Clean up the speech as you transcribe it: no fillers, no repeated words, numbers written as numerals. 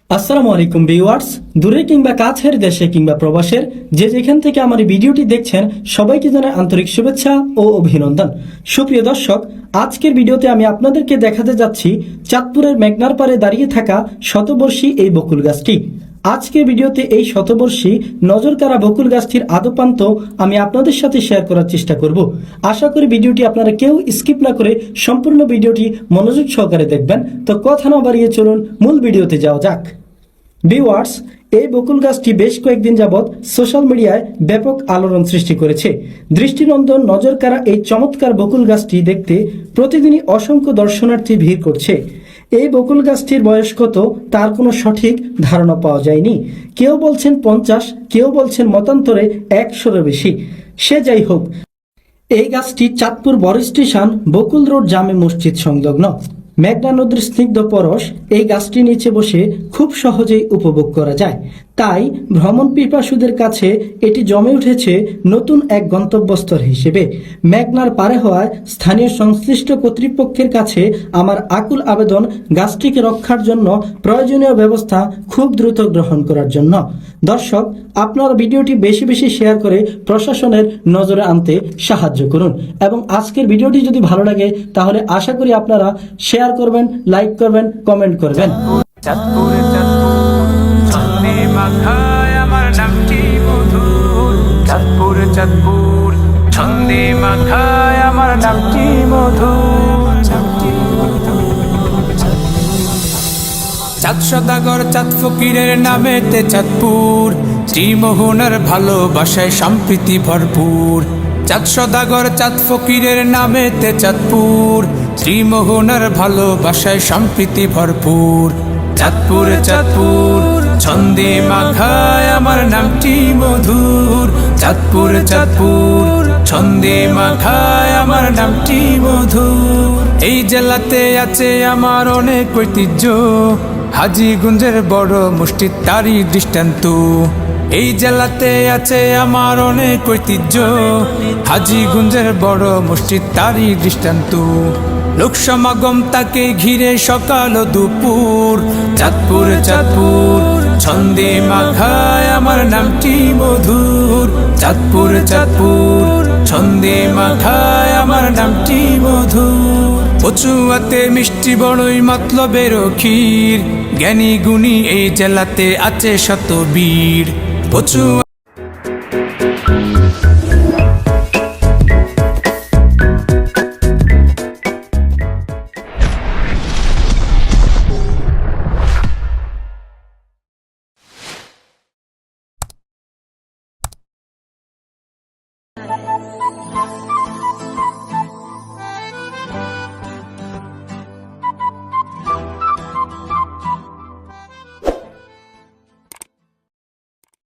আসসালামু আলাইকুম ভিউয়ার্স, দূরে কিংবা কাছের দেশে কিংবা প্রবাসের যে যেখান থেকে আমার এই ভিডিওটি দেখছেন সবাইকে জানাই আন্তরিক শুভেচ্ছা ও অভিনন্দন। সুপ্রিয় দর্শক, আজকের ভিডিওতে আমি আপনাদেরকে দেখাতে যাচ্ছি চাঁদপুরের মেঘনার পাড়ে দাঁড়িয়ে থাকা শতবর্ষী এই বকুল গাছটি। আজকের ভিডিওতে এই শতবর্ষী নজরকাড়া বকুল গাছটির আদ্যোপান্ত আমি আপনাদের সাথে শেয়ার করার চেষ্টা করব। আশা করি ভিডিওটি আপনারা কেউ স্কিপ না করে সম্পূর্ণ ভিডিওটি মনোযোগ সহকারে দেখবেন। তো কথা না বাড়িয়ে চলুন মূল ভিডিওতে যাওয়া যাক। ভিউয়ার্স, এই বকুল গাছটি বেশ কয়েকদিন যাবৎ সোশ্যাল মিডিয়ায় ব্যাপক আলোড়ন সৃষ্টি করেছে। দৃষ্টিনন্দন নজরকাড়া এই চমৎকার বকুল গাছটি দেখতে প্রতিদিনই অসংখ্য দর্শনার্থী ভিড় করছে। এই বকুল গাছটির বয়স কত তার কোনো সঠিক ধারণা পাওয়া যায়নি। কেউ বলছেন 50, কেউ বলছেন মতান্তরে 100-এর বেশি। সে যাই হোক, এই গাছটি চাঁদপুর বড় স্টেশন বকুল রোড জামে মসজিদ সংলগ্ন। মেঘনা নদীর স্নিগ্ধ পরশ এই গাছটির নিচে বসে খুব সহজেই উপভোগ করা যায়। তাই ভ্রমণ পিপাসুদের কাছে এটি জমে উঠেছে নতুন এক গন্তব্যস্থল হিসেবে। মেঘনার পারে হওয়ায় স্থানীয় সংশ্লিষ্ট কর্তৃপক্ষের কাছে আমার আকুল আবেদন গাছটিকে রক্ষার জন্য প্রয়োজনীয় ব্যবস্থা খুব দ্রুত গ্রহণ করার জন্য। দর্শক, আপনারা ভিডিওটি বেশি বেশি শেয়ার করে প্রশাসনের নজরে আনতে সাহায্য করুন এবং আজকের ভিডিওটি যদি ভালো লাগে তাহলে আশা করি আপনারা শেয়ার করবেন, লাইক করবেন, কমেন্ট করবেন। আমার নামটি মধুর, চাঁদপুর চাঁদপুর ছন্দে মাখায় আমার নামটি মধুর। চাঁদ সদাগর চাঁদ ফকিরের নামেতে চাঁদপুর, শ্রীমোহনের ভালোবাসায় সম্প্রীতি ভরপুর। চাঁদ সদাগর চাঁদ ফকিরের নামেতে চাঁদপুর, শ্রীমোহনের ভালোবাসায় সম্প্রীতি ভরপুর। চাঁদপুর চাঁদপুর ছন্দে মাখায় আমার নামটি মধুর, চাঁদপুর চাঁদপুর ছন্দে মাখায় আমার নামটি মধুর। এই জেলাতে আছে আমার অনেক ঐতিহ্য, হাজীগঞ্জের বড় মসজিদ তারই দৃষ্টান্ত। এই জেলাতে আছে আমার অনেক ঐতিহ্য, হাজীগঞ্জের বড় মসজিদ তারই দৃষ্টান্ত। লোক সমাগম তাকে ঘিরে সকাল ও দুপুর, চাঁদপুর চাঁদপুর ছন্দে মাখায় আমার নামটি মধুর, চাঁদপুর চাঁদপুর ছন্দে মাখায় আমার নামটি মধুর। কচুয়াতে মিষ্টি বড়ই মতলবের ক্ষীর, জ্ঞানী গুণী এই জেলাতে আছে শত বীর।